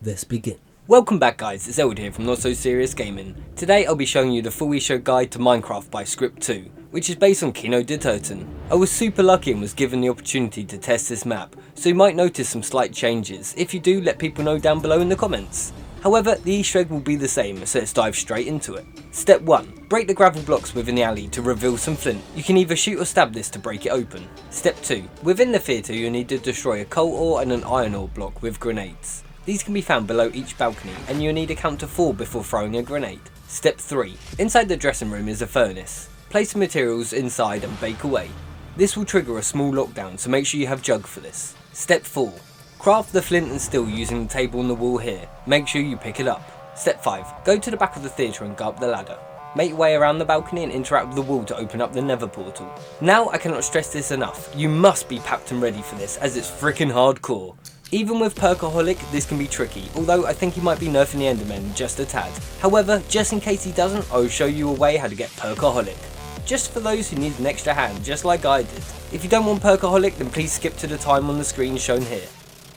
Let's begin. Welcome back guys, it's Elwood here from Not So Serious Gaming. Today I'll be showing you the full eShow guide to Minecraft by Scriptwo, which is based on Kino Der Toten. I was super lucky and was given the opportunity to test this map, so you might notice some slight changes. If you do, let people know down below in the comments. However, the Easter egg will be the same, so let's dive straight into it. Step 1. Break the gravel blocks within the alley to reveal some flint. You can either shoot or stab this to break it open. Step 2. Within the theatre you need to destroy a coal ore and an iron ore block with grenades. These can be found below each balcony and you need to count to 4 before throwing a grenade. Step 3. Inside the dressing room is a furnace. Place the materials inside and bake away. This will trigger a small lockdown, so make sure you have jug for this. Step 4. Craft the flint and steel using the table on the wall here. Make sure you pick it up. Step 5. Go to the back of the theatre and go up the ladder. Make your way around the balcony and interact with the wall to open up the nether portal. Now I cannot stress this enough, you must be packed and ready for this as it's freaking hardcore. Even with Perkaholic, this can be tricky, although I think he might be nerfing the Enderman just a tad. However, just in case he doesn't, I will show you a way how to get Perkaholic. Just for those who need an extra hand, just like I did. If you don't want Perkaholic, then please skip to the time on the screen shown here.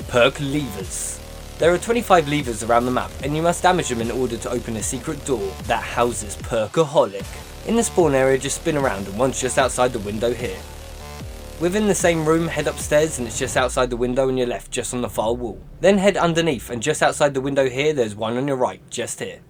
Perk levers. There are 25 levers around the map, and you must damage them in order to open a secret door that houses Perkaholic. In the spawn area, just spin around and one's just outside the window here. Within the same room, head upstairs and it's just outside the window on your left, just on the far wall. Then head underneath and just outside the window here, there's one on your right, just here.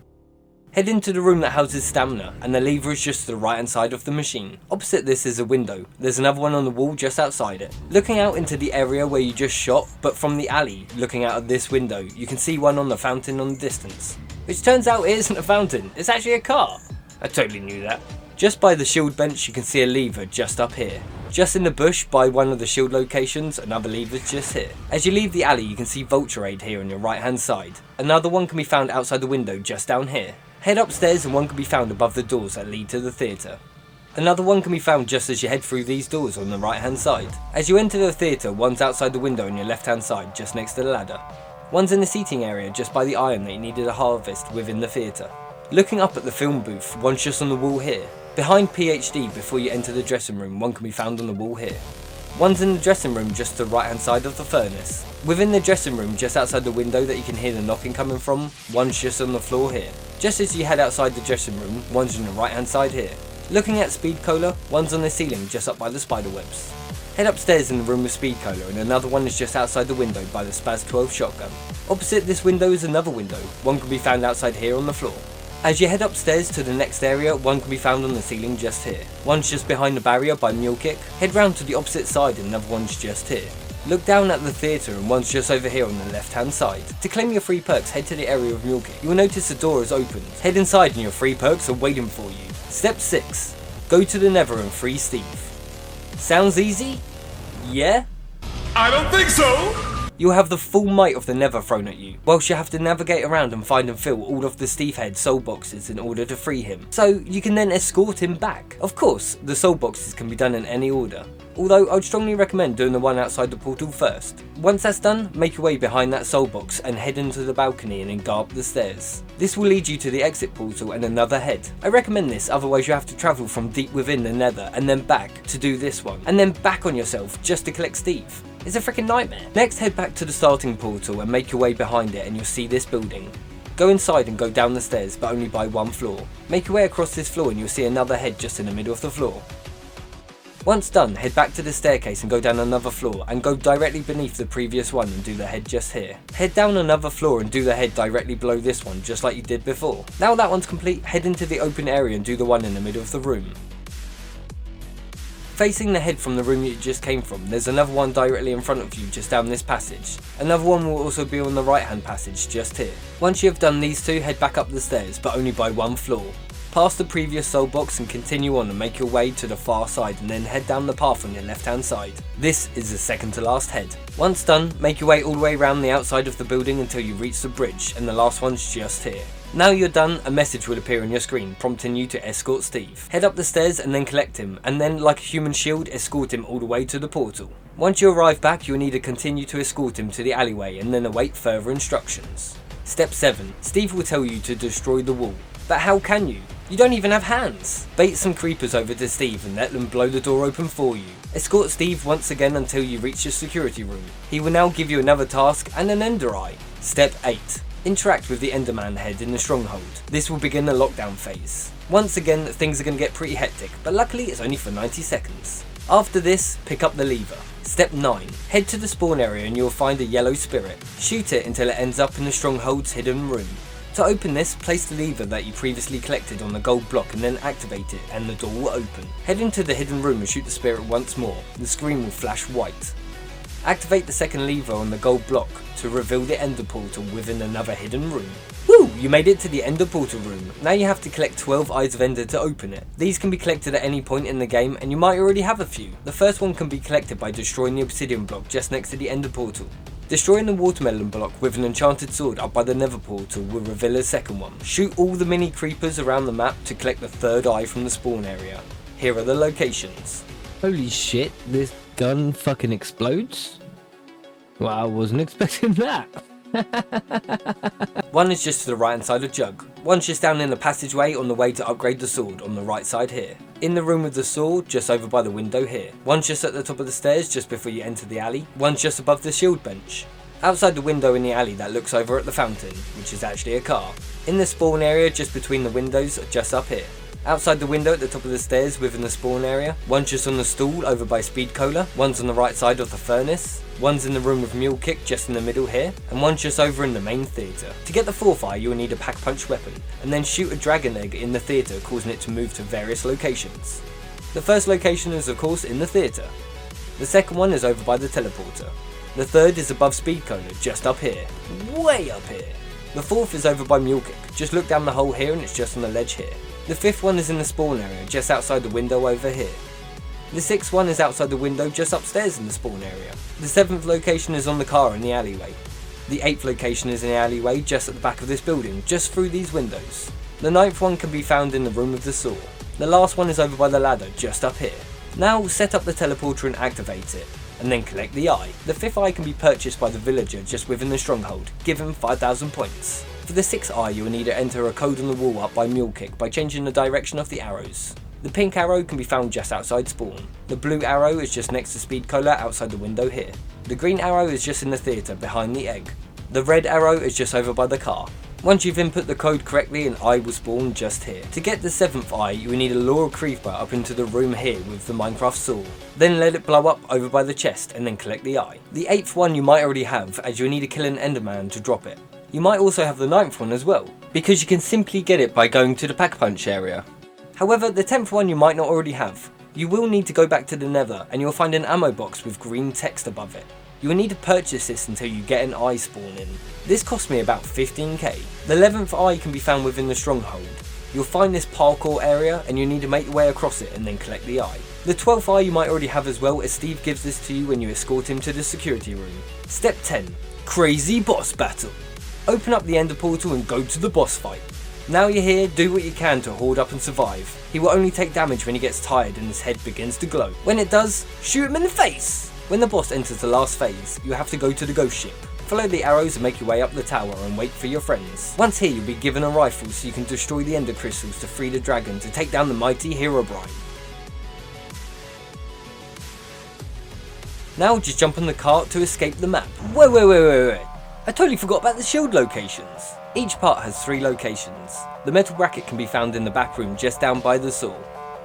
Head into the room that houses stamina and the lever is just to the right hand side of the machine. Opposite this is a window. There's another one on the wall just outside it. Looking out into the area where you just shot, but from the alley, looking out of this window, you can see one on the fountain on the distance. Which turns out it isn't a fountain, it's actually a car. I totally knew that. Just by the shield bench you can see a lever just up here. Just in the bush by one of the shield locations, another lever's just here. As you leave the alley you can see vulture aid here on your right hand side. Another one can be found outside the window just down here. Head upstairs and one can be found above the doors that lead to the theatre. Another one can be found just as you head through these doors on the right hand side. As you enter the theatre, one's outside the window on your left hand side just next to the ladder. One's in the seating area just by the iron that you needed to harvest within the theatre. Looking up at the film booth, one's just on the wall here. Behind PhD before you enter the dressing room, one can be found on the wall here. One's in the dressing room just to the right hand side of the furnace. Within the dressing room just outside the window that you can hear the knocking coming from, one's just on the floor here. Just as you head outside the dressing room, one's on the right hand side here. Looking at Speed Cola, one's on the ceiling just up by the spider webs. Head upstairs in the room with Speed Cola and another one is just outside the window by the Spaz 12 shotgun. Opposite this window is another window, one can be found outside here on the floor. As you head upstairs to the next area, one can be found on the ceiling just here. One's just behind the barrier by Mule Kick. Head round to the opposite side and another one's just here. Look down at the theatre and one's just over here on the left hand side. To claim your free perks, head to the area of Mule Kick. You will notice the door is opened. Head inside and your free perks are waiting for you. Step 6. Go to the Nether and free Steve. Sounds easy? Yeah? I don't think so! You'll have the full might of the Nether thrown at you, whilst you have to navigate around and find and fill all of the Steve Head soul boxes in order to free him, so you can then escort him back. Of course, the soul boxes can be done in any order, although I'd strongly recommend doing the one outside the portal first. Once that's done, make your way behind that soul box and head into the balcony and then go up the stairs. This will lead you to the exit portal and another head. I recommend this, otherwise you have to travel from deep within the Nether and then back to do this one, and then back on yourself just to collect Steve. It's a freaking nightmare. Next, head back to the starting portal and make your way behind it and you'll see this building. Go inside and go down the stairs, but only by one floor. Make your way across this floor and you'll see another head just in the middle of the floor. Once done, head back to the staircase and go down another floor and go directly beneath the previous one and do the head just here. Head down another floor and do the head directly below this one just like you did before. Now that one's complete, head into the open area and do the one in the middle of the room. Facing the head from the room you just came from, there's another one directly in front of you just down this passage. Another one will also be on the right hand passage just here. Once you have done these two, head back up the stairs, but only by one floor. Pass the previous soul box and continue on and make your way to the far side and then head down the path on your left hand side. This is the second to last head. Once done, make your way all the way around the outside of the building until you reach the bridge and the last one's just here. Now you're done, a message will appear on your screen prompting you to escort Steve. Head up the stairs and then collect him, and then like a human shield, escort him all the way to the portal. Once you arrive back, you'll need to continue to escort him to the alleyway and then await further instructions. Step 7. Steve will tell you to destroy the wall. But how can you? You don't even have hands. Bait some creepers over to Steve and let them blow the door open for you. Escort Steve once again until you reach your security room. He will now give you another task and an ender eye. Step 8. Interact with the Enderman head in the stronghold. This will begin the lockdown phase. Once again, things are going to get pretty hectic, but luckily it's only for 90 seconds. After this, pick up the lever. Step 9. Head to the spawn area and you'll find a yellow spirit. Shoot it until it ends up in the stronghold's hidden room. To open this, place the lever that you previously collected on the gold block and then activate it and the door will open. Head into the hidden room and shoot the spirit once more. The screen will flash white. Activate the second lever on the gold block to reveal the ender portal within another hidden room. Woo! You made it to the ender portal room. Now you have to collect 12 eyes of ender to open it. These can be collected at any point in the game and you might already have a few. The first one can be collected by destroying the obsidian block just next to the ender portal. Destroying the watermelon block with an enchanted sword up by the nether portal will reveal a second one. Shoot all the mini creepers around the map to collect the third eye from the spawn area. Here are the locations. Holy shit, this gun fucking explodes? Well, I wasn't expecting that. One is just to the right hand side of Jug. One's just down in the passageway on the way to upgrade the sword on the right side here. In the room with the sword, just over by the window here. One's just at the top of the stairs just before you enter the alley. One's just above the shield bench. Outside the window in the alley that looks over at the fountain, which is actually a car. In the spawn area just between the windows, just up here. Outside the window at the top of the stairs within the spawn area. One's just on the stool over by Speed Cola. One's on the right side of the furnace. One's in the room with Mule Kick just in the middle here. And one's just over in the main theatre. To get the fourth eye you will need a pack punch weapon. And then shoot a dragon egg in the theatre, causing it to move to various locations. The first location is of course in the theatre. The second one is over by the teleporter. The third is above Speed Cola, just up here. Way up here. The fourth is over by Mule Kick. Just look down the hole here and it's just on the ledge here. The fifth one is in the spawn area, just outside the window over here. The sixth one is outside the window, just upstairs in the spawn area. The seventh location is on the car in the alleyway. The eighth location is in the alleyway, just at the back of this building, just through these windows. The ninth one can be found in the room with the saw. The last one is over by the ladder, just up here. Now set up the teleporter and activate it, and then collect the eye. The fifth eye can be purchased by the villager just within the stronghold, give him 5,000 points. For the sixth eye you will need to enter a code on the wall up by Mule Kick by changing the direction of the arrows. The pink arrow can be found just outside spawn. The blue arrow is just next to Speed Cola outside the window here. The green arrow is just in the theatre behind the egg. The red arrow is just over by the car. Once you've input the code correctly, an eye will spawn just here. To get the seventh eye you will need a lure creeper up into the room here with the Minecraft saw. Then let it blow up over by the chest and then collect the eye. The eighth one you might already have, as you'll need to kill an enderman to drop it. You might also have the ninth one as well, because you can simply get it by going to the pack punch area. However, the 10th one you might not already have. You will need to go back to the nether and you'll find an ammo box with green text above it. You will need to purchase this until you get an eye spawn in. This cost me about 15k. The 11th eye can be found within the stronghold. You'll find this parkour area and you need to make your way across it and then collect the eye. The 12th eye you might already have as well, as Steve gives this to you when you escort him to the security room. Step 10. Crazy boss battle. Open up the ender portal and go to the boss fight. Now you're here, do what you can to hoard up and survive. He will only take damage when he gets tired and his head begins to glow. When it does, shoot him in the face! When the boss enters the last phase, you have to go to the ghost ship. Follow the arrows and make your way up the tower and wait for your friends. Once here you'll be given a rifle so you can destroy the ender crystals to free the dragon to take down the mighty Herobrine. Now just jump on the cart to escape the map. Wait. I totally forgot about the shield locations. Each part has 3 locations. The metal bracket can be found in the back room just down by the saw.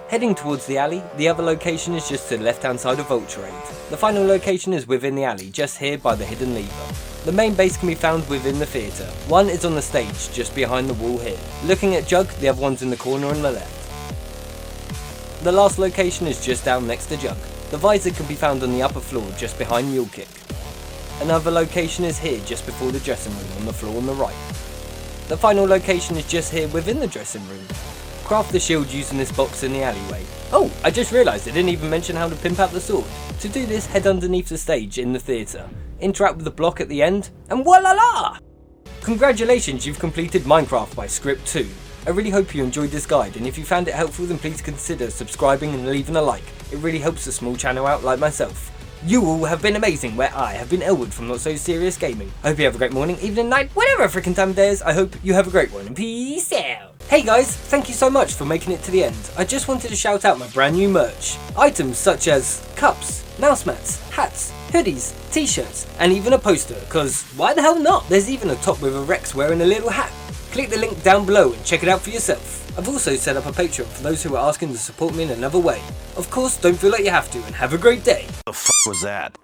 Heading towards the alley, the other location is just to the left hand side of Vulturade. The final location is within the alley, just here by the hidden lever. The main base can be found within the theatre. One is on the stage, just behind the wall here. Looking at Jug, the other one's in the corner on the left. The last location is just down next to Jug. The visor can be found on the upper floor, just behind Mule Kick. Another location is here, just before the dressing room on the floor on the right. The final location is just here within the dressing room. Craft the shield using this box in the alleyway. Oh, I just realised I didn't even mention how to pimp out the sword. To do this, head underneath the stage in the theatre, interact with the block at the end, and voila! Congratulations, you've completed Minecraft by Scriptwo. I really hope you enjoyed this guide, and if you found it helpful then please consider subscribing and leaving a like. It really helps the small channel out like myself. You all have been amazing, where I have been Elwood from Not So Serious Gaming. I hope you have a great morning, evening, night, whatever freaking time it is. I hope you have a great one, and peace out! Hey guys, thank you so much for making it to the end. I just wanted to shout out my brand new merch. Items such as cups, mouse mats, hats, hoodies, t-shirts, and even a poster, cause why the hell not? There's even a top with a Rex wearing a little hat. Click the link down below and check it out for yourself. I've also set up a Patreon for those who are asking to support me in another way. Of course, don't feel like you have to, and have a great day. The f was that?